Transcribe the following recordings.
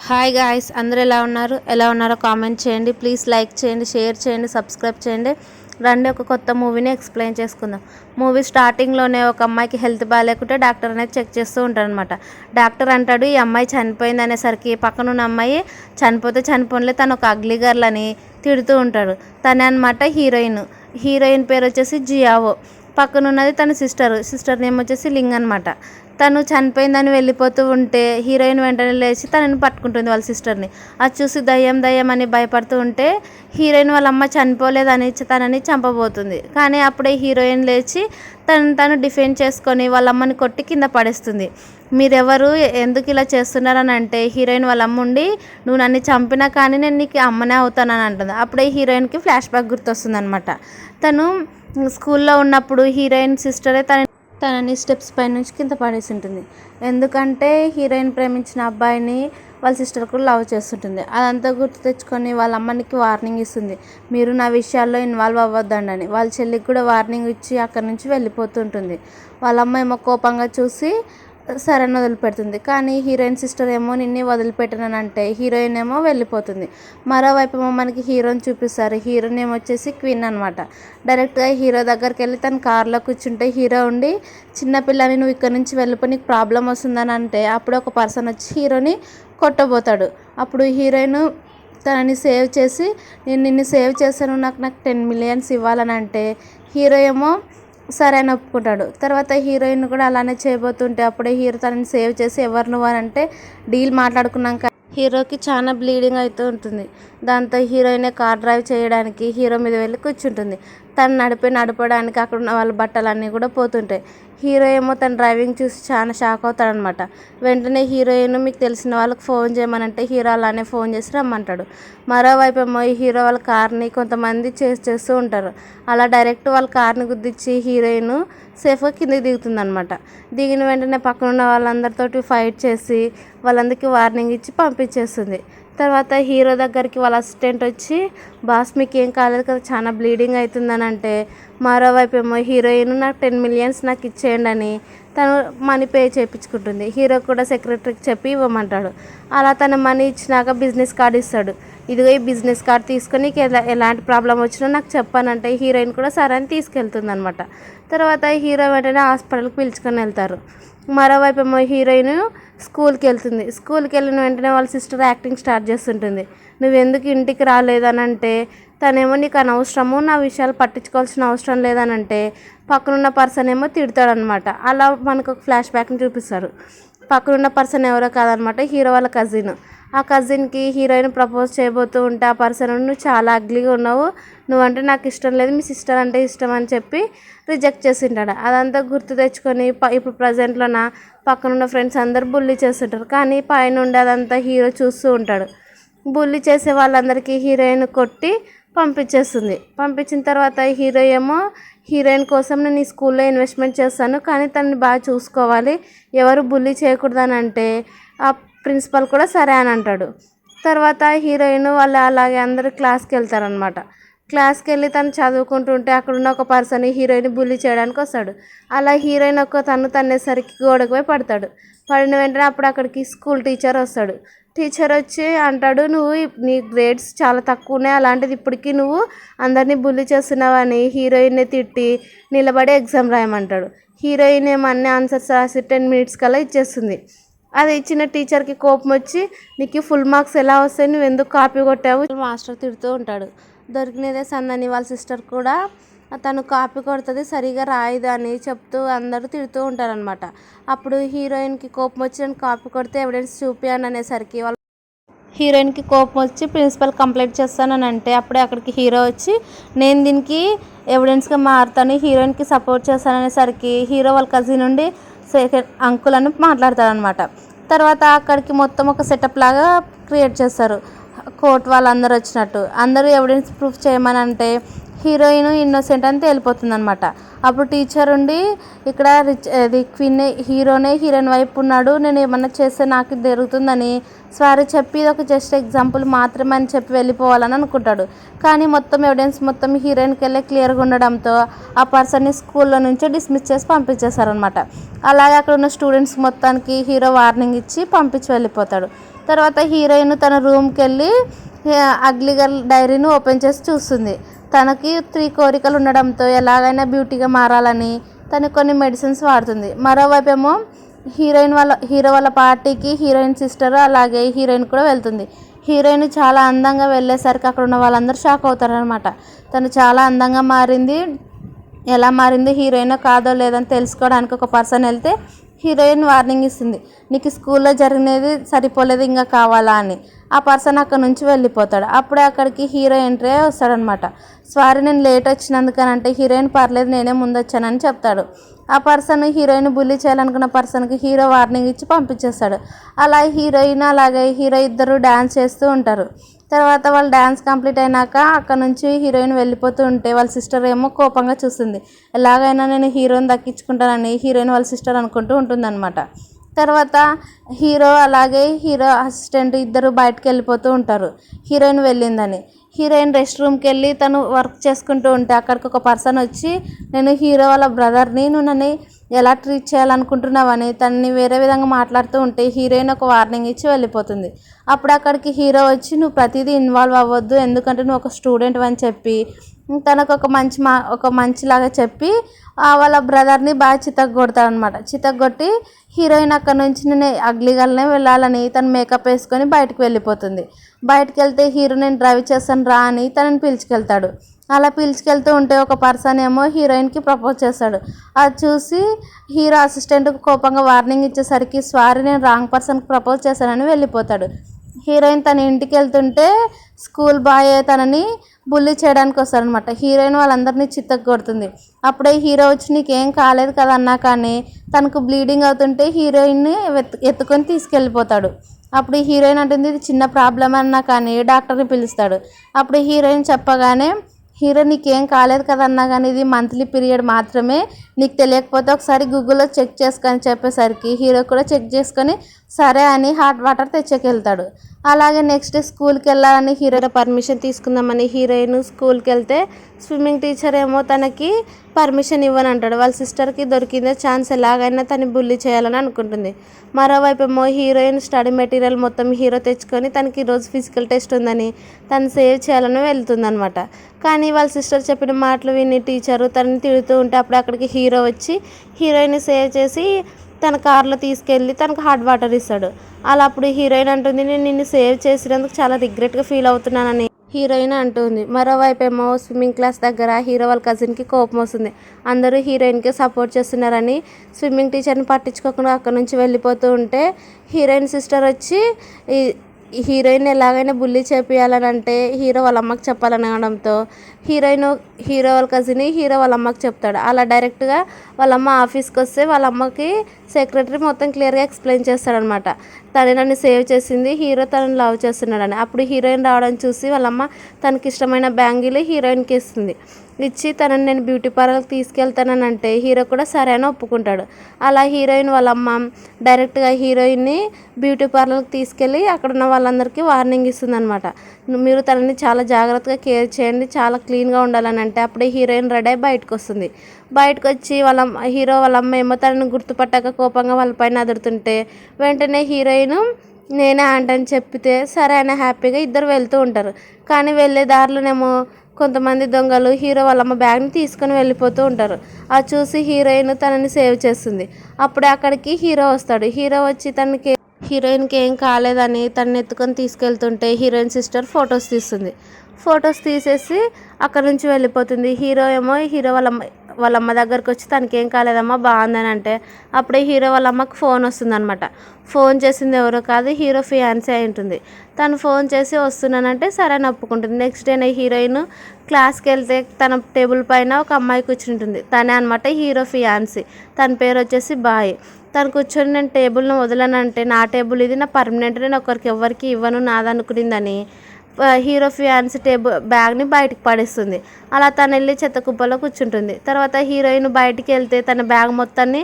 Hi guys, అందరూ ఎలా ఉన్నారో కామెంట్ చేయండి. ప్లీజ్ లైక్ చేయండి, షేర్ చేయండి, సబ్స్క్రైబ్ చేయండి. రండి ఒక కొత్త మూవీని ఎక్స్ప్లెయిన్ చేసుకుందాం. మూవీ స్టార్టింగ్లోనే ఒక అమ్మాయికి హెల్త్ బాగాలేకుంటే డాక్టర్ అనేది చెక్ చేస్తూ ఉంటారనమాట. డాక్టర్ అంటాడు ఈ అమ్మాయి చనిపోయింది అనేసరికి పక్కన ఉన్న అమ్మాయి చనిపోతే చనిపోలే తను ఒక అగ్లీ గర్ల్ అని తిడుతూ ఉంటాడు. తనే అనమాట హీరోయిన్ పేరు వచ్చేసి జియావో. పక్కన ఉన్నది తన సిస్టర్ నేమ్ వచ్చేసి లింగ్ అనమాట. తను చనిపోయిందని వెళ్ళిపోతూ ఉంటే హీరోయిన్ వెంటనే లేచి తనని పట్టుకుంటుంది వాళ్ళ సిస్టర్ని. అది చూసి దయ్యం అని భయపడుతూ ఉంటే హీరోయిన్ వాళ్ళ అమ్మ చనిపోలేదని తనని చంపబోతుంది. కానీ అప్పుడే హీరోయిన్ లేచి తను డిఫెండ్ చేసుకొని వాళ్ళ అమ్మని కొట్టి కింద పడేస్తుంది. మీరెవరు, ఎందుకు ఇలా చేస్తున్నారని అంటే హీరోయిన్ వాళ్ళ అమ్మ ఉండి నువ్వు నన్ను చంపినా కానీ నేను నీకు అమ్మనే అవుతానని అంటుంది. అప్పుడే హీరోయిన్కి ఫ్లాష్ బ్యాక్ గుర్తొస్తుంది అనమాట. తను స్కూల్లో ఉన్నప్పుడు హీరోయిన్ సిస్టరే తనని స్టెప్స్ పై నుంచి కింద పడేసి ఉంటుంది. ఎందుకంటే హీరోయిన్ ప్రేమించిన అబ్బాయిని వాళ్ళ సిస్టర్ కూడా లవ్ చేస్తుంటుంది. అదంతా గుర్తు తెచ్చుకొని వాళ్ళ అమ్మనికి వార్నింగ్ ఇస్తుంది, మీరు నా విషయాల్లో ఇన్వాల్వ్ అవ్వద్దండి. వాళ్ళ చెల్లికి కూడా వార్నింగ్ ఇచ్చి అక్కడి నుంచి వెళ్ళిపోతుంటుంది. వాళ్ళ అమ్మ ఏమో కోపంగా చూసి సరైన వదిలిపెడుతుంది. కానీ హీరోయిన్ సిస్టర్ ఏమో నిన్నే వదిలిపెట్టనంటే హీరోయిన్ ఏమో వెళ్ళిపోతుంది. మరోవైపు ఏమో మనకి హీరోని చూపిస్తారు. హీరోయిన్ ఏమో వచ్చేసి క్వీన్ అనమాట. డైరెక్ట్గా హీరో దగ్గరికి వెళ్ళి తన కార్లో కూర్చుంటే హీరో ఉండి చిన్నపిల్లని నువ్వు ఇక్కడ నుంచి వెళ్ళిపోయి నీకు ప్రాబ్లం వస్తుందని అంటే అప్పుడు ఒక పర్సన్ వచ్చి హీరోని కొట్టబోతాడు. అప్పుడు హీరోయిన్ తనని సేవ్ చేసి నేను నిన్ను సేవ్ చేశాను, నాకు 10 million ఇవ్వాలని అంటే హీరో ఏమో సరే అని ఒప్పుకుంటాడు. తర్వాత హీరోయిన్ కూడా అలానే చేయబోతుంటే అప్పుడే హీరో తనని సేవ్ చేసి ఎవరు నువ్వు అని అంటే డీల్ మాట్లాడుకున్నాక హీరోకి చాలా బ్లీడింగ్ అవుతూ ఉంటుంది. దాంతో హీరోయినే కార్ డ్రైవ్ చేయడానికి హీరో మీద వెళ్ళి కూర్చుంటుంది. తను నడపడానికి అక్కడ ఉన్న వాళ్ళ బట్టలన్నీ కూడా పోతుంటాయి. హీరో ఏమో తన డ్రైవింగ్ చూసి చాలా షాక్ అవుతాడనమాట. వెంటనే హీరోయిన్ మీకు తెలిసిన వాళ్ళకి ఫోన్ చేయమనంటే హీరో అలానే ఫోన్ చేసి రమ్మంటాడు. మరోవైపు ఏమో ఈ హీరో వాళ్ళ కార్ని కొంతమంది చేస్తూ ఉంటారు. అలా డైరెక్ట్ వాళ్ళ కార్ని గుద్దిచ్చి హీరోయిన్ సేఫ్గా కిందకి దిగుతుందనమాట. దిగిన వెంటనే పక్కన ఉన్న వాళ్ళందరితోటి ఫైట్ చేసి వాళ్ళందరికీ వార్నింగ్ ఇచ్చి పంపించేస్తుంది. తర్వాత హీరో దగ్గరికి వాళ్ళ అసిస్టెంట్ వచ్చి బాస్ మీకు ఏం కాలేదు కదా, చాలా బ్లీడింగ్ అవుతుందని అంటే మరోవైపు ఏమో హీరోయిన్ నాకు 10 million నాకు ఇచ్చేయండి అని తను మనీ పే చేయించుకుంటుంది. హీరో కూడా సెక్రటరీకి చెప్పి ఇవ్వమంటాడు. అలా తన మనీ ఇచ్చినాక బిజినెస్ కార్డు ఇస్తాడు. ఇదిగో ఈ బిజినెస్ కార్డు తీసుకొని నీకు ఎలాంటి ప్రాబ్లం వచ్చినా నాకు చెప్పానంటే హీరోయిన్ కూడా సరే అని తీసుకెళ్తుంది అనమాట. తర్వాత హీరో వెంటనే హాస్పిటల్కి పిలుచుకొని వెళ్తారు. మరోవైపు ఏమో హీరోయిన్ స్కూల్కి వెళ్తుంది. స్కూల్కి వెళ్ళిన వెంటనే వాళ్ళ సిస్టర్ యాక్టింగ్ స్టార్ట్ చేస్తుంటుంది. నువ్వెందుకు ఇంటికి రాలేదనంటే తనేమో నీకు అనవసరము, నా విషయాలు పట్టించుకోవాల్సిన అవసరం లేదనంటే పక్కనున్న పర్సన్ ఏమో తిడతాడనమాట. అలా మనకు ఒక ఫ్లాష్ బ్యాక్ని చూపిస్తారు. పక్కనున్న పర్సన్ ఎవరో కాదనమాట, హీరో వాళ్ళ కజిన్. ఆ కజిన్కి హీరోయిన్ ప్రపోజ్ చేయబోతూ ఉంటే ఆ పర్సన్ నువ్వు చాలా అగ్లీగా ఉన్నావు, నువ్వంటే నాకు ఇష్టం లేదు, మీ సిస్టర్ అంటే ఇష్టం అని చెప్పి రిజెక్ట్ చేసింటాడు. అదంతా గుర్తు తెచ్చుకొని ఇప్పుడు ప్రజెంట్లో పక్కనున్న ఫ్రెండ్స్ అందరు బుల్లీ చేస్తుంటారు. కానీ పైన ఉండి అదంతా హీరో చూస్తూ ఉంటాడు. బుల్లీ చేసే వాళ్ళందరికీ హీరోయిన్ కొట్టి పంపించేస్తుంది. పంపించిన తర్వాత హీరో ఏమో హీరోయిన్ కోసం నేను ఈ స్కూల్లో ఇన్వెస్ట్మెంట్ చేస్తాను, కానీ తనని బాగా చూసుకోవాలి, ఎవరు బుల్లీ చేయకూడదని అంటే ఆ ప్రిన్సిపల్ కూడా సరే అని అంటాడు. తర్వాత హీరోయిన్ వాళ్ళు అలాగే అందరూ క్లాస్కి వెళ్తారనమాట. క్లాస్కి వెళ్ళి తను చదువుకుంటుంటే అక్కడున్న ఒక పర్సన్ హీరోయిన్ బుల్లీ చేయడానికి వస్తాడు. అలా హీరోయిన్ తన్నేసరికి గోడకు పోయి పడతాడు. పడిన వెంటనే అప్పుడు అక్కడికి స్కూల్ టీచర్ వస్తాడు. టీచర్ వచ్చి అంటాడు నువ్వు నీ గ్రేడ్స్ చాలా తక్కువ ఉన్నాయి, అలాంటిది ఇప్పటికీ నువ్వు అందరినీ బుల్లీ చేస్తున్నావని హీరోయిన్ని తిట్టి నిలబడి ఎగ్జామ్ రాయమంటాడు. హీరోయిన్ ఏమో అన్ని ఆన్సర్స్ రాసి 10 minutes కల్లా ఇచ్చేస్తుంది. అది ఇచ్చిన టీచర్కి కోపం వచ్చి నీకు ఫుల్ మార్క్స్ ఎలా వస్తాయి, నువ్వు ఎందుకు కాపీ కొట్టావు మాస్టర్ తిడుతూ ఉంటాడు. దొరికినదే సందని వాళ్ళ సిస్టర్ కూడా తను కాపీ కొడుతుంది, సరిగా రాయదు అని చెప్తూ అందరూ తిడుతూ ఉంటారనమాట. అప్పుడు హీరోయిన్కి కోపం వచ్చి నేను కాపీ కొడితే ఎవిడెన్స్ చూపియాను అనేసరికి వాళ్ళ హీరోయిన్కి కోపం వచ్చి ప్రిన్సిపల్ కంప్లైంట్ చేస్తానని అంటే అప్పుడే అక్కడికి హీరో వచ్చి నేను దీనికి ఎవిడెన్స్గా మారుతాను, హీరోయిన్కి సపోర్ట్ చేస్తాననేసరికి హీరో వాళ్ళ కజిన్ నుండి అంకుల్ అని మాట్లాడతారనమాట. తర్వాత అక్కడికి మొత్తం ఒక సెటప్ లాగా క్రియేట్ చేస్తారు. కోర్ట్ వాళ్ళందరూ వచ్చినట్టు అందరూ ఎవిడెన్స్ ప్రూఫ్ చేయమని అంటే హీరోయిన్ ఇన్నోసెంట్ అని తేలిపోతుంది అనమాట. అప్పుడు టీచర్ ఉండి ఇక్కడ హీరోయిన్ వైపు ఉన్నాడు, నేను ఏమన్నా చేస్తే నాకు జరుగుతుందని సారీ చెప్పి ఇది ఒక జస్ట్ ఎగ్జాంపుల్ మాత్రమే అని చెప్పి వెళ్ళిపోవాలని అనుకుంటాడు. కానీ మొత్తం ఎవిడెన్స్ మొత్తం హీరోయిన్కి వెళ్ళే క్లియర్గా ఉండడంతో ఆ పర్సన్ని స్కూల్లో నుంచి డిస్మిస్ చేసి పంపించేశారనమాట. అలాగే అక్కడ ఉన్న స్టూడెంట్స్ మొత్తానికి హీరో వార్నింగ్ ఇచ్చి పంపించి వెళ్ళిపోతాడు. తర్వాత హీరోయిన్ తన రూమ్కి వెళ్ళి అగ్లీ గర్ల్ డైరీని ఓపెన్ చేసి చూస్తుంది. తనకి 3 కోరికలు ఉండడంతో ఎలాగైనా బ్యూటీగా మారాలని తను కొన్ని మెడిసిన్స్ వాడుతుంది. మరోవైపు ఏమో హీరో వాళ్ళ పార్టీకి హీరోయిన్ సిస్టర్ అలాగే హీరోయిన్ కూడా వెళ్తుంది. హీరోయిన్ చాలా అందంగా వెళ్ళేసరికి అక్కడ ఉన్న వాళ్ళందరూ షాక్ అవుతారనమాట. తను చాలా అందంగా మారింది, ఎలా మారింది హీరోయిన్ కాదో లేదని తెలుసుకోవడానికి ఒక పర్సన్ వెళ్తే హీరోయిన్ వార్నింగ్ ఇస్తుంది, నీకు స్కూల్లో జరిగినది సరిపోలేదు ఇంకా కావాలా అని. ఆ పర్సన్ అక్కడ నుంచి వెళ్ళిపోతాడు. అప్పుడే అక్కడికి హీరో ఎంట్రీ వస్తాడనమాట. సారీ నేను లేట్ వచ్చినందుకనంటే హీరోయిన్ పర్లేదు నేనే ముందు వచ్చానని చెప్తాడు. ఆ పర్సన్ హీరోయిన్ బుల్లి చేయాలనుకున్న పర్సన్కి హీరో వార్నింగ్ ఇచ్చి పంపించేస్తాడు. అలా హీరోయిన్ అలాగే హీరో ఇద్దరు డ్యాన్స్ చేస్తూ ఉంటారు. తర్వాత వాళ్ళు డ్యాన్స్ కంప్లీట్ అయినాక అక్కడ నుంచి హీరోయిన్ వెళ్ళిపోతూ ఉంటే వాళ్ళ సిస్టర్ ఏమో కోపంగా చూస్తుంది. ఎలాగైనా నేను హీరోయిన్ దక్కించుకుంటానని హీరోయిన్ వాళ్ళ సిస్టర్ అనుకుంటూ ఉంటుందన్నమాట. తర్వాత హీరో అలాగే హీరో అసిస్టెంట్ ఇద్దరు బయటకు వెళ్ళిపోతూ ఉంటారు హీరోయిన్ వెళ్ళిందని. హీరోయిన్ రెస్ట్ రూమ్కి వెళ్ళి తను వర్క్ చేసుకుంటూ ఉంటే అక్కడికి ఒక పర్సన్ వచ్చి, నేను హీరో వాళ్ళ బ్రదర్ని, నువ్వు నన్ను ఎలా ట్రీట్ చేయాలనుకుంటున్నావని తనని వేరే విధంగా మాట్లాడుతూ ఉంటే హీరోయిన్ ఒక వార్నింగ్ ఇచ్చి వెళ్ళిపోతుంది. అప్పుడు అక్కడికి హీరో వచ్చి, నువ్వు ప్రతిదీ ఇన్వాల్వ్ అవ్వద్దు, ఎందుకంటే నువ్వు ఒక స్టూడెంట్ అని చెప్పి తనకు ఒక మంచిలాగా చెప్పి వాళ్ళ బ్రదర్ని బాగా చితగ్గొడతాడు అనమాట. చితగ్గొట్టి హీరోయిన్ అక్కడ నుంచి నేను అగ్లీగల్నే వెళ్ళాలని తను మేకప్ వేసుకొని బయటకు వెళ్ళిపోతుంది. బయటకు వెళ్తే హీరో నేను డ్రైవ్ చేస్తాను రా అని తనని పిలుచుకెళ్తాడు. అలా పిలుచుకెళ్తూ ఉంటే ఒక పర్సన్ ఏమో హీరోయిన్కి ప్రపోజ్ చేస్తాడు. అది చూసి హీరో అసిస్టెంట్ కోపంగా వార్నింగ్ ఇచ్చేసరికి సారీ నేను రాంగ్ పర్సన్కి ప్రపోజ్ చేశానని వెళ్ళిపోతాడు. హీరోయిన్ తన ఇంటికి వెళ్తుంటే స్కూల్ బాయ్ తనని బుల్లి చేయడానికి వస్తారనమాట. హీరోయిన్ వాళ్ళందరినీ చిత్తగొడుతుంది. అప్పుడే హీరో వచ్చి నీకేం కాలేదు కదా అన్నా కానీ తనకు బ్లీడింగ్ అవుతుంటే హీరోయిన్ని ఎత్తుకొని తీసుకెళ్ళిపోతాడు. అప్పుడు హీరోయిన్ అంటుంది ఇది చిన్న ప్రాబ్లం అన్నా కానీ డాక్టర్ని పిలుస్తాడు. అప్పుడు హీరోయిన్ చెప్పగానే హీరో నీకేం కాలేదు కదన్నా కానీ ఇది మంత్లీ పీరియడ్ మాత్రమే, నీకు తెలియకపోతే ఒకసారి గూగుల్లో చెక్ చేసుకొని చెప్పేసరికి హీరో కూడా చెక్ చేసుకొని సరే అని హాట్ వాటర్ తెచ్చేకెళ్తాడు. అలాగే నెక్స్ట్ డే స్కూల్కి వెళ్ళాలని హీరో పర్మిషన్ తీసుకుందామని హీరోయిన్ స్కూల్కి వెళ్తే స్విమ్మింగ్ టీచర్ ఏమో తనకి పర్మిషన్ ఇవ్వని అంటాడు. వాళ్ళ సిస్టర్కి దొరికిందే ఛాన్స్ ఎలాగైనా తను బుల్లి చేయాలని అనుకుంటుంది. మరోవైపు ఏమో హీరోయిన్ స్టడీ మెటీరియల్ మొత్తం హీరో తెచ్చుకొని తనకి ఈరోజు ఫిజికల్ టెస్ట్ ఉందని తను సేవ్ చేయాలని వెళ్తుందనమాట. కానీ వాళ్ళ సిస్టర్ చెప్పిన మాటలు విని టీచరు తనని తిడుతూ ఉంటే అప్పుడు అక్కడికి హీరో వచ్చి హీరోయిన్ని సేవ్ చేసి తన కార్లో తీసుకెళ్ళి తనకు హాట్ వాటర్ ఇస్తాడు. అలా అప్పుడు హీరోయిన్ అంటుంది నేను నిన్ను సేవ్ చేసినందుకు చాలా రిగ్రెట్గా ఫీల్ అవుతున్నానని హీరోయిన్ అంటుంది. మరోవైపు ఏమో స్విమ్మింగ్ క్లాస్ దగ్గర హీరో వాళ్ళ కజిన్కి కోపం వస్తుంది. అందరూ హీరోయిన్కి సపోర్ట్ చేస్తున్నారని స్విమ్మింగ్ టీచర్ని పట్టించుకోకుండా అక్కడ నుంచి వెళ్ళిపోతూ ఉంటే హీరోయిన్ సిస్టర్ వచ్చి హీరోయిన్ ఎలాగైనా బుల్లి చేపియాలని అంటే హీరో వాళ్ళ అమ్మకి చెప్పాలని అనడంతో హీరో వాళ్ళ కజిన్ హీరో వాళ్ళ అమ్మకి చెప్తాడు. అలా డైరెక్ట్గా వాళ్ళ అమ్మ ఆఫీస్కి వస్తే వాళ్ళ అమ్మకి సెక్రటరీ మొత్తం క్లియర్గా ఎక్స్ప్లెయిన్ చేస్తాడనమాట. తను నన్ను సేవ్ చేసింది, హీరో తనని లవ్ చేస్తున్నాడని. అప్పుడు హీరోయిన్ రావడం చూసి వాళ్ళమ్మ తనకి ఇష్టమైన బ్యాంగిల్ హీరోయిన్కి ఇస్తుంది. ఇచ్చి తనని నేను బ్యూటీ పార్లర్కి తీసుకెళ్తానని అంటే హీరో కూడా సరే అని ఒప్పుకుంటాడు. అలా హీరోయిన్ వాళ్ళమ్మ డైరెక్ట్గా హీరోయిన్ని బ్యూటీ పార్లర్కి తీసుకెళ్ళి అక్కడ ఉన్న వాళ్ళందరికీ వార్నింగ్ ఇస్తుంది అనమాట. మీరు తనని చాలా జాగ్రత్తగా కేర్ చేయండి, చాలా క్లీన్గా ఉండాలని అంటే అప్పుడే హీరోయిన్ రెడీ అయి బయటకు వస్తుంది. బయటకు వచ్చి హీరో వాళ్ళ అమ్మ ఏమో తనని గుర్తుపట్టాక కోపంగా వాళ్ళ పైన అదురుతుంటే వెంటనే హీరోయిన్ నేనే అంటని చెప్పితే సరే అని హ్యాపీగా ఇద్దరు వెళ్తూ ఉంటారు. కానీ వెళ్ళే దారిలోనేమో కొంతమంది దొంగలు హీరో వాళ్ళమ్మ బ్యాగ్ని తీసుకొని వెళ్ళిపోతూ ఉంటారు. అది చూసి హీరోయిన్ తనని సేవ్ చేస్తుంది. అప్పుడే అక్కడికి హీరో వస్తాడు. హీరో వచ్చి హీరోయిన్కి ఏం కాలేదని తనని ఎత్తుకొని తీసుకెళ్తుంటే హీరోయిన్ సిస్టర్ ఫొటోస్ తీస్తుంది. ఫొటోస్ తీసేసి అక్కడ నుంచి వెళ్ళిపోతుంది. హీరో ఏమో వాళ్ళ అమ్మ దగ్గరకు వచ్చి తనకి ఏం కాలేదమ్మా బాగుందని అంటే అప్పుడే హీరో వాళ్ళ అమ్మకి ఫోన్ వస్తుంది అనమాట. ఫోన్ చేసింది ఎవరో కాదు హీరో ఫియాన్సీ అయి ఉంటుంది. తను ఫోన్ చేసి వస్తున్నానంటే సరే అని ఒప్పుకుంటుంది. నెక్స్ట్ డేనే హీరోయిన్ క్లాస్కి వెళ్తే తన టేబుల్ పైన ఒక అమ్మాయి కూర్చుంటుంది. తనే అనమాట హీరో ఫియాన్సీ. తన పేరు వచ్చేసి బాయ్. తను కూర్చొని నేను టేబుల్ను వదలనంటే నా టేబుల్ ఇది, నా పర్మనెంట్, నేను ఎవరికి ఇవ్వను నాదనుకునిందని హీరో ఫియాన్సీ బ్యాగ్ని బయటకు పడేస్తుంది. అలా తను వెళ్ళి చెత్త కుప్పలో కూర్చుంటుంది. తర్వాత హీరోయిన్ బయటికి వెళ్తే తన బ్యాగ్ మొత్తాన్ని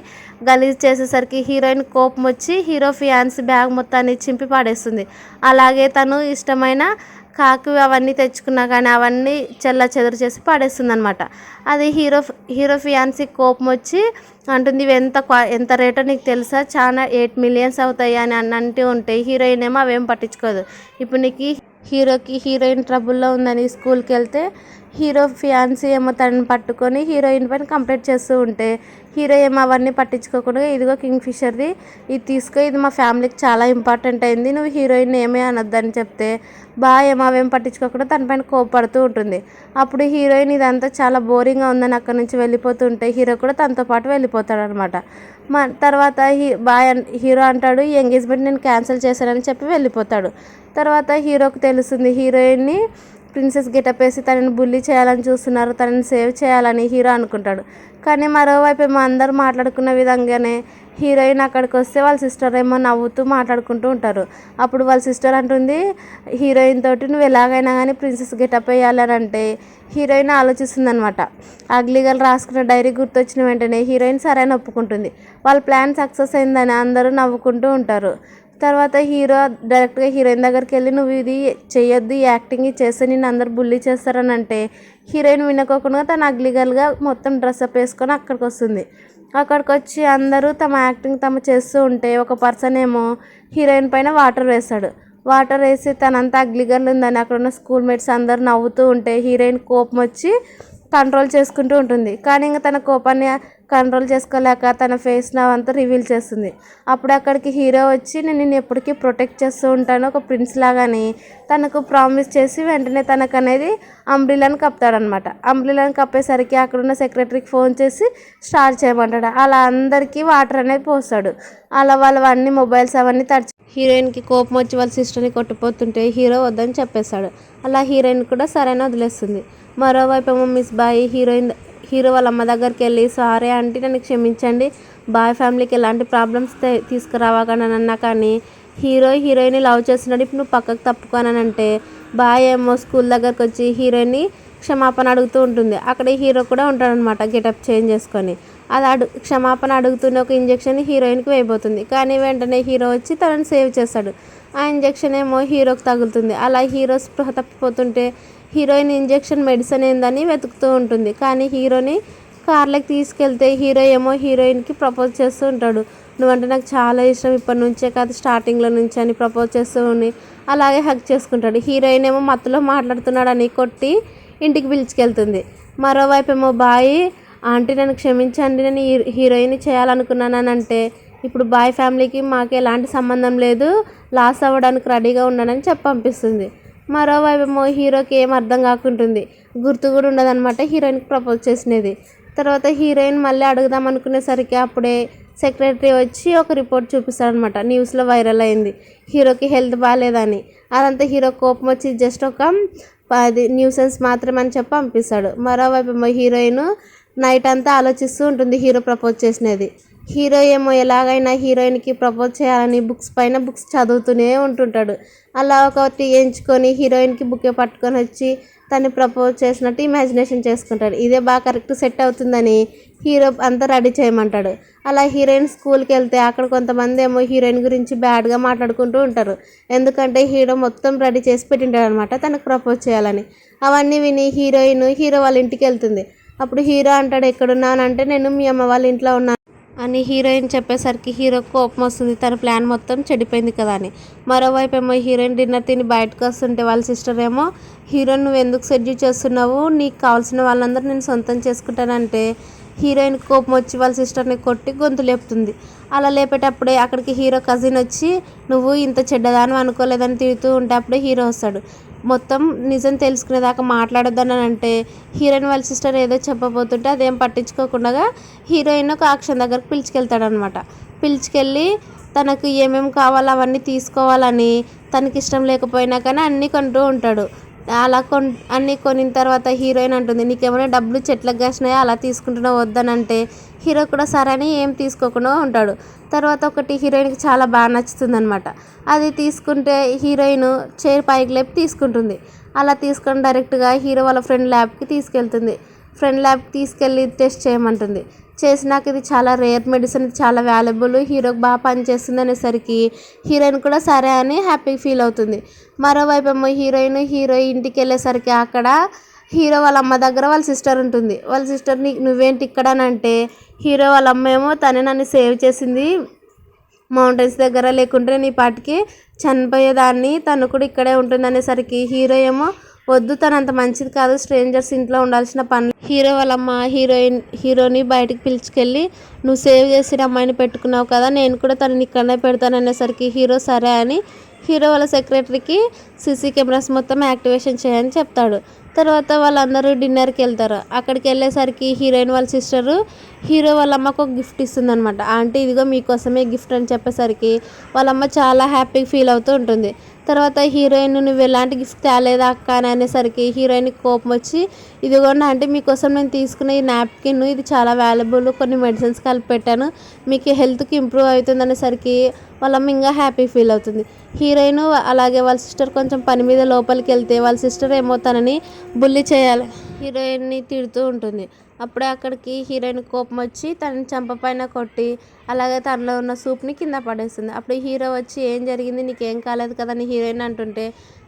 గలీజ్ చేసేసరికి హీరోయిన్ కోపం వచ్చి హీరో ఫియాన్సీ బ్యాగ్ మొత్తాన్ని చింపి పడేస్తుంది. అలాగే తను ఇష్టమైన కాకి అవన్నీ తెచ్చుకున్నా కానీ అవన్నీ చెల్లాచెదరు చేసి పడేస్తుంది అనమాట. అది హీరో ఫియాన్సీ కోపం వచ్చి అంటుంది, ఇవి ఎంత రేటో నీకు తెలుసా, చాలా 8 million అవుతాయి అని అంటూ ఉంటాయి. హీరోయిన్ ఏమో అవేం పట్టించుకోదు. ఇప్పుడు నీకు హీరోయిన్ ట్రబుల్లో ఉందని స్కూల్కి వెళ్తే హీరో ఫియాన్సీ ఏమో తనని పట్టుకొని హీరోయిన్ పైన కంప్లైంట్ చేస్తూ ఉంటే హీరో ఏమో అవన్నీ పట్టించుకోకుండా, ఇదిగో కింగ్ ఫిషర్ది, ఇది తీసుకో, ఇది మా ఫ్యామిలీకి చాలా ఇంపార్టెంట్ అయింది, నువ్వు హీరోయిన్ ఏమీ అనొద్దని చెప్తే ఏమో అవేం పట్టించుకోకుండా తన పైన కోపడుతూ ఉంటుంది. అప్పుడు హీరోయిన్ ఇదంతా చాలా బోరింగ్గా ఉందని అక్కడి నుంచి వెళ్ళిపోతుంటే హీరో కూడా తనతో పాటు వెళ్ళిపోతాడు అనమాట. తర్వాత హీరో అంటాడు, ఈ ఎంగేజ్మెంట్ నేను క్యాన్సిల్ చేశానని చెప్పి వెళ్ళిపోతాడు. తర్వాత హీరోకి తెలుస్తుంది హీరోయిన్ని ప్రిన్సెస్ గెటప్ వేసి తనని బుల్లీ చేయాలని చూస్తున్నారు, తనని సేవ్ చేయాలని హీరో అనుకుంటాడు. కానీ మరోవైపు ఏమో అందరూ మాట్లాడుకున్న విధంగానే హీరోయిన్ అక్కడికి వస్తే వాళ్ళ సిస్టర్ ఏమో నవ్వుతూ మాట్లాడుకుంటూ ఉంటారు. అప్పుడు వాళ్ళ సిస్టర్ అంటుంది హీరోయిన్ తోటి, నువ్వు ఎలాగైనా కానీ ప్రిన్సెస్ గెటప్ వేయాలని అంటే హీరోయిన్ ఆలోచిస్తుంది అనమాట. అగ్లీ గర్ల్ రాసుకున్న డైరీ గుర్తొచ్చిన వెంటనే హీరోయిన్ సరైన ఒప్పుకుంటుంది. వాళ్ళ ప్లాన్ సక్సెస్ అయిందని అందరూ నవ్వుకుంటూ ఉంటారు. తర్వాత హీరో డైరెక్ట్గా హీరోయిన్ దగ్గరికి వెళ్ళి, నువ్వు ఇది చేయొద్దు, ఈ యాక్టింగ్ చేస్తే నిన్ను అందరు బుల్లీ చేస్తారని అంటే హీరోయిన్ వినుకోకుండా తన అగ్లీ గర్ల్గా మొత్తం డ్రెస్అప్ వేసుకొని అక్కడికి వస్తుంది. అక్కడికి వచ్చి అందరూ తమ యాక్టింగ్ చేస్తూ ఉంటే ఒక పర్సన్ ఏమో హీరోయిన్ పైన వాటర్ వేసి తనంతా అగ్లీ గర్ల్ ఉందని అక్కడ ఉన్న స్కూల్ మేట్స్ అందరూ నవ్వుతూ ఉంటే హీరోయిన్ కోపం వచ్చి కంట్రోల్ చేసుకుంటూ ఉంటుంది. కానీ ఇంకా తన కోపాన్ని కంట్రోల్ చేసుకోలేక తన ఫేస్ అంతా రివీల్ చేస్తుంది. అప్పుడు అక్కడికి హీరో వచ్చి, నేను ఎప్పటికీ ప్రొటెక్ట్ చేస్తూ ఉంటాను ఒక ప్రిన్స్ లాగాని తనకు ప్రామిస్ చేసి వెంటనే తనకు అనేది అంబ్రిలాని కప్పుతాడనమాట. అంబ్రిలాని కప్పేసరికి అక్కడున్న సెక్రటరీకి ఫోన్ చేసి స్టార్ట్ చేయమంటాడు. అలా అందరికీ వాటర్ అనేది పోస్తాడు. అలా వాళ్ళవన్నీ మొబైల్స్ అవన్నీ తడిచి హీరోయిన్కి కోపం వచ్చి వాళ్ళ సిస్టర్ని కొట్టిపోతుంటే హీరో వద్దని చెప్పేశాడు. అలా హీరోయిన్ కూడా సరైన వదిలేస్తుంది. మరోవైపు ఏమో మిస్ బాయ్ హీరో వాళ్ళ అమ్మ దగ్గరికి వెళ్ళి, సారీ ఆంటీ, నన్ను క్షమించండి, బాయ్ ఫ్యామిలీకి ఎలాంటి ప్రాబ్లమ్స్ తీసుకురావాలని అన్నా కానీ హీరోయిన్ లవ్ చేస్తున్నాడు, ఇప్పుడు నువ్వు పక్కకు తప్పుకోనంటే బాయ్ ఏమో స్కూల్ దగ్గరకు వచ్చి హీరోయిన్ని క్షమాపణ అడుగుతూ ఉంటుంది. అక్కడ హీరో కూడా ఉంటాడనమాట గెటప్ చేంజ్ చేసుకొని. అది క్షమాపణ అడుగుతున్న ఒక ఇంజెక్షన్ హీరోయిన్కి వేయబోతుంది. కానీ వెంటనే హీరో వచ్చి తనని సేవ్ చేస్తాడు. ఆ ఇంజెక్షన్ ఏమో హీరోకి తగులుతుంది. అలా హీరో స్పృహ తప్పిపోతుంటే హీరోయిన్ ఇంజెక్షన్ మెడిసిన్ ఏందని వెతుకుతూ ఉంటుంది. కానీ హీరోని కార్లోకి తీసుకెళ్తే హీరో ఏమో హీరోయిన్కి ప్రపోజ్ చేస్తూ ఉంటాడు. నువ్వంటే నాకు చాలా ఇష్టం, ఇప్పటి నుంచే కాదు స్టార్టింగ్లో నుంచి అని ప్రపోజ్ చేస్తూ ఉండి అలాగే హగ్ చేసుకుంటాడు. హీరోయిన్ ఏమో మత్తులో మాట్లాడుతున్నాడని కొట్టి ఇంటికి పిలుచుకెళ్తుంది. మరోవైపు ఏమో బాయ్, ఆంటీ నన్ను క్షమించండి, నేను హీరోయిన్ చేయాలనుకున్నానని అంటే ఇప్పుడు బాయ్ ఫ్యామిలీకి మాకు ఎలాంటి సంబంధం లేదు, లాస్ అవ్వడానికి రెడీగా ఉన్నానని చెప్పి పంపిస్తుంది. మరోవైపు ఏమో హీరోకి ఏం అర్థం కాకుంటుంది, గుర్తు కూడా ఉండదన్నమాట హీరోయిన్కి ప్రపోజ్ చేసినది. తర్వాత హీరోయిన్ మళ్ళీ అడుగుదాం అనుకునేసరికి అప్పుడే సెక్రటరీ వచ్చి ఒక రిపోర్ట్ చూపిస్తాడనమాట. న్యూస్లో వైరల్ అయింది హీరోకి హెల్త్ బాగాలేదని. అదంతా హీరో కోపం వచ్చి జస్ట్ ఒక న్యూసెన్స్ మాత్రమే అని చెప్పి పంపిస్తాడు. మరోవైపు ఏమో హీరోయిన్ నైట్ అంతా ఆలోచిస్తూ ఉంటుంది హీరో ప్రపోజ్ చేసినది. హీరో ఏమో ఎలాగైనా హీరోయిన్కి ప్రపోజ్ చేయాలని బుక్స్ చదువుతూనే ఉంటుంటాడు. అలా ఒకటి ఎంచుకొని హీరోయిన్కి బుక్కే పట్టుకొని వచ్చి తను ప్రపోజ్ చేసినట్టు ఇమాజినేషన్ చేసుకుంటాడు. ఇదే బాగా కరెక్ట్ సెట్ అవుతుందని హీరో అంతా రెడీ చేయమంటాడు. అలా హీరోయిన్ స్కూల్కి వెళ్తే అక్కడ కొంతమంది ఏమో హీరోయిన్ గురించి బ్యాడ్గా మాట్లాడుకుంటూ ఉంటారు. ఎందుకంటే హీరో మొత్తం రెడీ చేసి పెట్టింటాడు అనమాట తనకు ప్రపోజ్ చేయాలని. అవన్నీ విని హీరో వాళ్ళ ఇంటికి వెళ్తుంది. అప్పుడు హీరో అంటాడు, ఎక్కడున్నానంటే నేను మీ అమ్మ వాళ్ళ ఇంట్లో ఉన్నాను అని హీరోయిన్ చెప్పేసరికి హీరోకి కోపం వస్తుంది, తన ప్లాన్ మొత్తం చెడిపోయింది కదా అని. మరోవైపు ఏమో హీరోయిన్ డిన్నర్ తిని బయటకు వస్తుంటే వాళ్ళ సిస్టర్ ఏమో, హీరోయిన్ నువ్వు ఎందుకు సెడ్యూల్ చేస్తున్నావు, నీకు కావాల్సిన వాళ్ళందరూ నేను సొంతం చేసుకుంటానంటే హీరోయిన్ కోపం వచ్చి వాళ్ళ సిస్టర్ని కొట్టి గొంతు లేపుతుంది. అలా లేపేటప్పుడే అక్కడికి హీరో కజిన్ వచ్చి, నువ్వు ఇంత చెడ్డదాని అనుకోలేదని తిడుతూ ఉంటే అప్పుడే హీరో వస్తాడు. మొత్తం నిజం తెలుసుకునేదాకా మాట్లాడొద్దని అంటే హీరోయిన్ వాళ్ళ సిస్టర్ ఏదో చెప్పబోతుంటే అదేం పట్టించుకోకుండా హీరోయిన్ ఒక ఆక్షన్ దగ్గరకు పిలుచుకెళ్తాడనమాట. పిలుచుకెళ్ళి తనకు ఏమేమి కావాలో అవన్నీ తీసుకోవాలని తనకి ఇష్టం లేకపోయినా కానీ అన్నీ కొంటూ ఉంటాడు. అలా అన్నీ కొనిన తర్వాత హీరోయిన్ అంటుంది, నీకేమైనా డబ్బులు చెట్లకు కాసినాయా, అలా తీసుకుంటున్నావు వద్దనంటే హీరో కూడా సరే అని ఏం తీసుకోకుండా ఉంటాడు. తర్వాత ఒకటి హీరోయిన్కి చాలా బాగా నచ్చుతుంది అనమాట. అది తీసుకుంటే హీరోయిన్ చైర్ పైకి లేపి తీసుకుంటుంది. అలా తీసుకొని డైరెక్ట్గా హీరో వాళ్ళ ఫ్రెండ్ ల్యాబ్కి తీసుకెళ్తుంది. ఫ్రెండ్ ల్యాబ్కి తీసుకెళ్ళి టెస్ట్ చేయమంటుంది. చేసినాక ఇది చాలా రేర్ మెడిసిన్, ఇది చాలా వాల్యుబుల్, హీరోకి బాగా పనిచేస్తుంది అనేసరికి హీరోయిన్ కూడా సరే అని హ్యాపీ ఫీల్ అవుతుంది. మరోవైపు ఏమో హీరో ఇంటికి వెళ్ళేసరికి అక్కడ హీరో వాళ్ళ అమ్మ దగ్గర వాళ్ళ సిస్టర్ ఉంటుంది. వాళ్ళ సిస్టర్ని నువ్వేంటి ఇక్కడ అని అంటే హీరో వాళ్ళ అమ్మ ఏమో తనే నన్ను సేవ్ చేసింది మౌంటైన్స్ దగ్గర, లేకుంటే నీ పాటికి చనిపోయేదాన్ని, తను కూడా ఇక్కడే ఉంటుంది అనేసరికి హీరో ఏమో వద్దు, తను అంత మంచిది కాదు, స్ట్రేంజర్స్ ఇంట్లో ఉండాల్సిన పనులు. హీరో వాళ్ళమ్మ హీరోని బయటికి పిలుచుకెళ్ళి నువ్వు సేవ్ చేసిన అమ్మాయిని పెట్టుకున్నావు కదా, నేను కూడా తనని ఇక్కడనే పెడతాను అనేసరికి హీరో సరే అని హీరో వాళ్ళ సెక్రటరీకి సీసీ కెమెరాస్ మొత్తం యాక్టివేషన్ చేయని చెప్తాడు. తర్వాత వాళ్ళందరూ డిన్నర్కి వెళ్తారు. అక్కడికి వెళ్ళేసరికి హీరోయిన్ వాళ్ళ సిస్టరు హీరో వాళ్ళ అమ్మకు ఒక గిఫ్ట్ ఇస్తుంది అనమాట. ఆంటీ ఇదిగో మీకోసమే గిఫ్ట్ అని చెప్పేసరికి వాళ్ళమ్మ చాలా హ్యాపీగా ఫీల్ అవుతూ ఉంటుంది. తర్వాత హీరోయిన్ నువ్వు ఎలాంటి గిఫ్ట్ తేలేదా అక్క అని అనేసరికి హీరోయిన్కి కోపం వచ్చి ఇదిగోండి అంటే మీకోసం నేను తీసుకున్న ఈ నాప్కిన్, ఇది చాలా వాల్యుబుల్, కొన్ని మెడిసిన్స్ కలిపి పెట్టాను, మీకు హెల్త్కి ఇంప్రూవ్ అవుతుంది అనేసరికి వాళ్ళమ్మ ఇంకా హ్యాపీ ఫీల్ అవుతుంది. హీరోయిన్ అలాగే వాళ్ళ సిస్టర్ కొంచెం పని మీద లోపలికి వెళ్తే వాళ్ళ సిస్టర్ ఏమో తనని బుల్లి చేయాలి హీరోయిన్ని తిడుతూ ఉంటుంది. అప్పుడే అక్కడికి హీరోయిన్ కోపం వచ్చి తనని చంపపైన కొట్టి అలాగే తనలో ఉన్న సూప్ని కింద పడేస్తుంది. అప్పుడు హీరో వచ్చి ఏం జరిగింది, నీకేం కాలేదు కదా అని హీరోయిన్ అంటుంటే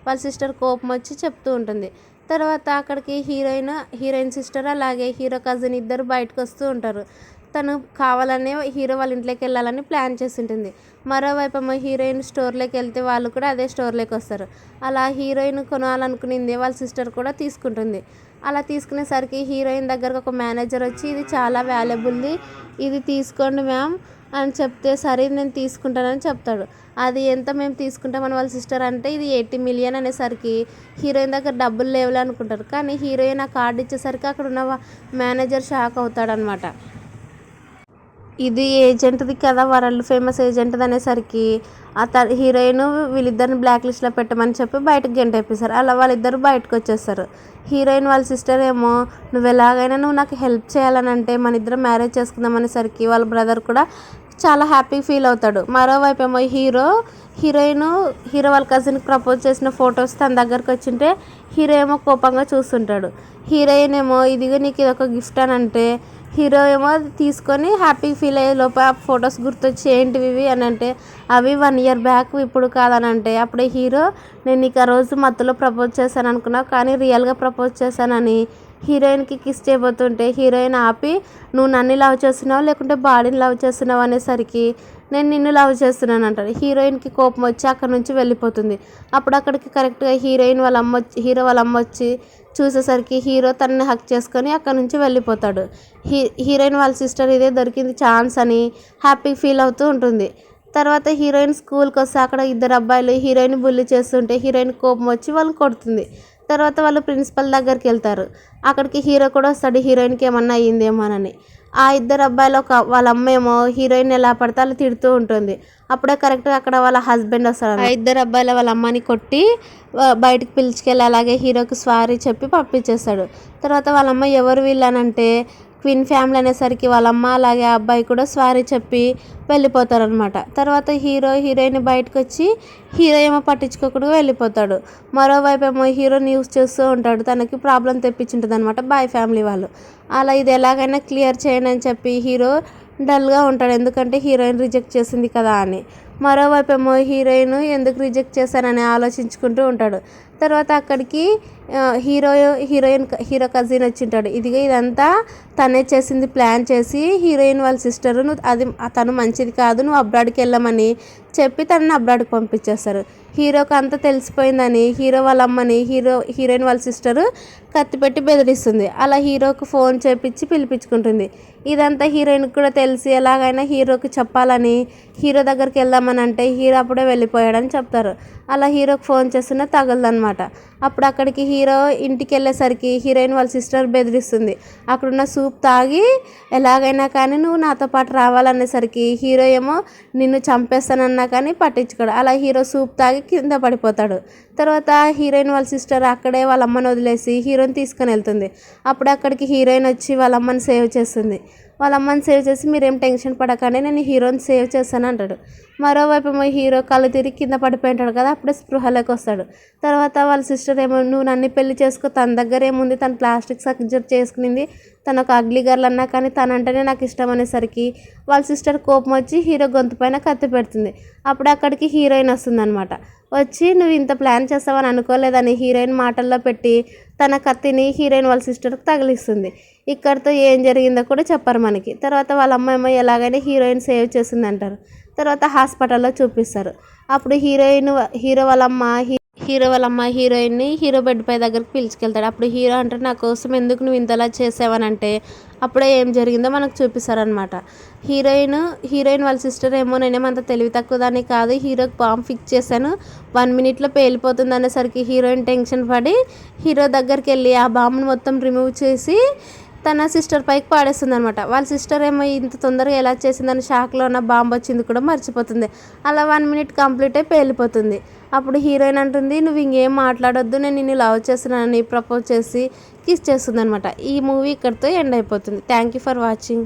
వాళ్ళ సిస్టర్ కోపం వచ్చి చెప్తూ ఉంటుంది. తర్వాత అక్కడికి హీరోయిన్ సిస్టర్ అలాగే హీరో కజిన్ ఇద్దరు బయటకు వస్తూ ఉంటారు. తను కావాలనే హీరో వాళ్ళ ఇంట్లోకి వెళ్ళాలని ప్లాన్ చేసి ఉంటుంది. మరోవైపు ఏమో హీరోయిన్ స్టోర్లోకి వెళ్తే వాళ్ళు కూడా అదే స్టోర్లోకి వస్తారు. అలా హీరోయిన్ కొనాలనుకునింది వాళ్ళ సిస్టర్ కూడా తీసుకుంటుంది. అలా తీసుకునేసరికి హీరోయిన్ దగ్గరకు ఒక మేనేజర్ వచ్చి ఇది చాలా వాల్యుబుల్ది, ఇది తీసుకోండి మ్యామ్ అని చెప్తే సరే నేను తీసుకుంటానని చెప్తాడు. అది ఎంత మేము తీసుకుంటామని వాళ్ళ సిస్టర్ అంటే ఇది 80 మిలియన్ అనేసరికి హీరోయిన్ దగ్గర డబ్బులు లేవులే అనుకుంటారు. కానీ హీరోయిన్ ఆ కార్డు ఇచ్చేసరికి అక్కడ ఉన్న మేనేజర్ షాక్ అవుతాడనమాట. ఇది ఏజెంట్ది కదా, వరల్డ్ ఫేమస్ ఏజెంట్ది అనేసరికి హీరోయిన్ వీళ్ళిద్దరిని బ్లాక్ లిస్ట్లో పెట్టమని చెప్పి బయటకు గెంటేపిస్తారు. అలా వాళ్ళిద్దరు బయటకు వచ్చేస్తారు. హీరోయిన్ వాళ్ళ సిస్టర్ ఏమో నువ్వు ఎలాగైనా నువ్వు నాకు హెల్ప్ చేయాలని అంటే మన ఇద్దరం మ్యారేజ్ చేసుకుందాం అనేసరికి వాళ్ళ బ్రదర్ కూడా చాలా హ్యాపీ ఫీల్ అవుతాడు. మరోవైపు ఏమో హీరో వాళ్ళ కజిన్కి ప్రపోజ్ చేసిన ఫొటోస్ తన దగ్గరకు వచ్చింటే హీరో ఏమో కోపంగా చూస్తుంటాడు. హీరోయిన్ ఏమో ఇదిగో నీకు ఇది ఒక గిఫ్ట్ అని అంటే హీరో ఏమో తీసుకొని హ్యాపీ ఫీల్ అయ్యే లోప ఫొటోస్ గుర్తొచ్చి ఏంటివి ఇవి అని అంటే అవి 1 ఇయర్ బ్యాక్ ఇప్పుడు కాదని అంటే అప్పుడే హీరో నేను నీకు ఆ రోజు మత్తులో ప్రపోజ్ చేశాను అనుకున్నావు కానీ రియల్గా ప్రపోజ్ చేశానని హీరోయిన్కి కిస్ చేయబోతుంటే హీరోయిన్ ఆపి నువ్వు నన్ను లవ్ చేస్తున్నావు లేకుంటే బాడీని లవ్ చేస్తున్నావు అనేసరికి నేను నిన్ను లవ్ చేస్తున్నాను అంటాడు. హీరోయిన్కి కోపం వచ్చి అక్కడ నుంచి వెళ్ళిపోతుంది. అప్పుడు అక్కడికి కరెక్ట్గా హీరో వాళ్ళ అమ్మ వచ్చి చూసేసరికి హీరో తనని హక్ చేసుకొని అక్కడ నుంచి వెళ్ళిపోతాడు. హీరోయిన్ వాళ్ళ సిస్టర్ ఇదే దొరికింది ఛాన్స్ అని హ్యాపీ ఫీల్ అవుతూ ఉంటుంది. తర్వాత హీరోయిన్ స్కూల్కి వస్తే అక్కడ ఇద్దరు అబ్బాయిలు హీరోయిన్ బుల్లి చేస్తుంటే హీరోయిన్ కోపం వచ్చి వాళ్ళని కొడుతుంది. తర్వాత వాళ్ళు ప్రిన్సిపల్ దగ్గరికి వెళ్తారు. అక్కడికి హీరో కూడా వస్తాడు హీరోయిన్కి ఏమన్నా అయ్యిందేమోనని. ఆ ఇద్దరు అబ్బాయిలు వాళ్ళ అమ్మ ఏమో హీరోయిన్ ఎలా పడితే అలా తిడుతూ ఉంటుంది. అప్పుడే కరెక్ట్గా అక్కడ వాళ్ళ హస్బెండ్ వస్తాడు. ఆ ఇద్దరు అబ్బాయిల వాళ్ళ అమ్మని కొట్టి బయటకు పిలుచుకెళ్ళి అలాగే హీరోకి సారీ చెప్పి పంపించేస్తాడు. తర్వాత వాళ్ళ అమ్మ ఎవరు వీళ్ళనంటే క్వీన్ ఫ్యామిలీ అనేసరికి వాళ్ళమ్మ అలాగే ఆ అబ్బాయి కూడా సారీ చెప్పి వెళ్ళిపోతారనమాట. తర్వాత హీరోయిన్ బయటకు వచ్చి హీరో ఏమో పట్టించుకోకుండా వెళ్ళిపోతాడు. మరోవైపు ఏమో హీరో న్యూస్ చూస్తూ ఉంటాడు. తనకి ప్రాబ్లం తెప్పించుంటుంది అనమాట బాయ్ ఫ్యామిలీ వాళ్ళు. అలా ఇది ఎలాగైనా క్లియర్ చేయండి అని చెప్పి హీరో డల్గా ఉంటాడు, ఎందుకంటే హీరోయిన్ రిజెక్ట్ చేసింది కదా అని. మరోవైపు ఏమో హీరోయిన్ ఎందుకు రిజెక్ట్ చేశానని ఆలోచించుకుంటూ ఉంటాడు. తర్వాత అక్కడికి హీరో కజిన్ వచ్చింటాడు. ఇదంతా తనే చేసింది ప్లాన్ చేసి హీరోయిన్ వాళ్ళ సిస్టర్ తను మంచిది కాదు నువ్వు అబ్రాడ్కి వెళ్ళమని చెప్పి తనని అబ్రాడ్కి పంపించేస్తారు. హీరోకి అంతా తెలిసిపోయిందని హీరో వాళ్ళ అమ్మని హీరోయిన్ వాళ్ళ సిస్టరు కత్తిపెట్టి బెదిరిస్తుంది. అలా హీరోకి ఫోన్ చేపించి పిలిపించుకుంటుంది. ఇదంతా హీరోయిన్కి కూడా తెలిసి ఎలాగైనా హీరోకి చెప్పాలని హీరో దగ్గరికి వెళ్దామని అంటే హీరో అప్పుడే వెళ్ళిపోయాడని చెప్తారు. అలా హీరోకి ఫోన్ చేస్తున్నా తగలదనమాట. అప్పుడు అక్కడికి హీరో ఇంటికి వెళ్ళేసరికి హీరోయిన్ వాళ్ళ సిస్టర్ బెదిరిస్తుంది. అక్కడున్న సూప్ తాగి ఎలాగైనా కానీ నువ్వు నాతో పాటు రావాలనేసరికి హీరో ఏమో నిన్ను చంపేస్తానన్నా కానీ పట్టించుకోడు. అలా హీరో సూప్ తాగి కింద పడిపోతాడు. తర్వాత హీరోయిన్ వాళ్ళ సిస్టర్ అక్కడే వాళ్ళ అమ్మని వదిలేసి హీరోని తీసుకొని వెళ్తుంది. అప్పుడు అక్కడికి హీరోయిన్ వచ్చి వాళ్ళ అమ్మని సేవ్ చేస్తుంది. వాళ్ళ అమ్మని సేవ్ చేసి మీరేం టెన్షన్ పడకండి నేను హీరోని సేవ్ చేస్తాను అంటాడు. మరోవైపు ఏమో హీరో కళ్ళు తిరిగి కింద పడిపోయింటాడు కదా, అప్పుడే స్పృహలోకి వస్తాడు. తర్వాత వాళ్ళ సిస్టర్ ఏమో నువ్వు నన్ను పెళ్లి చేసుకో, తన దగ్గర ఏముంది, తను ప్లాస్టిక్ సర్జరీ చేసుకునింది, తను ఒక అగ్లీ గర్ల్ అన్నా కానీ తనంటేనే నాకు ఇష్టం అనేసరికి వాళ్ళ సిస్టర్ కోపం వచ్చి హీరో గొంతు పైన కత్తి పెడుతుంది. అప్పుడు అక్కడికి హీరోయిన్ వస్తుందన్నమాట. వచ్చి నువ్వు ఇంత ప్లాన్ చేస్తావని అనుకోలేదని హీరోయిన్ మాటల్లో పెట్టి తన కత్తిని హీరోయిన్ వాళ్ళ సిస్టర్కి తగిలిస్తుంది. ఇక్కడితో ఏం జరిగిందో కూడా చెప్పరు మనకి. తర్వాత వాళ్ళ అమ్మ ఎలాగైనా హీరోయిన్ సేవ్ చేసింది అంటారు. తర్వాత హాస్పిటల్లో చూపిస్తారు. అప్పుడు హీరో వాళ్ళ అమ్మ హీరోయిన్ని హీరో బెడ్ పై దగ్గరికి పిలుచుకెళ్తాడు. అప్పుడు హీరో అంటారు నా కోసం ఎందుకు నువ్వు ఇంతలా చేసావనంటే అప్పుడే ఏం జరిగిందో మనకు చూపిస్తారనమాట. హీరోయిన్ వాళ్ళ సిస్టర్ ఏమో నేనేమంత తెలివి తక్కువ దాన్ని కాదు, హీరోకి బాంబు ఫిక్స్ చేశాను 1 minute పేలిపోతుంది అనేసరికి హీరోయిన్ టెన్షన్ పడి హీరో దగ్గరికి వెళ్ళి ఆ బాంబును మొత్తం రిమూవ్ చేసి తన సిస్టర్ పైకి పాడేస్తుంది అనమాట. వాళ్ళ సిస్టర్ ఏమో ఇంత తొందరగా ఎలా చేసిందని షాక్లో ఉన్న బాంబు వచ్చింది కూడా మర్చిపోతుంది. అలా 1 minute కంప్లీట్ అయి పేలిపోతుంది. అప్పుడు హీరోయిన్ అంటుంది నువ్వు ఇంకేం మాట్లాడొద్దు, నేను నిన్ను లవ్ చేస్తున్నానని ప్రపోజ్ చేసి కిస్ చేస్తుంది అనమాట. ఈ మూవీ ఇక్కడితో ఎండ్ అయిపోతుంది. Thank you for watching.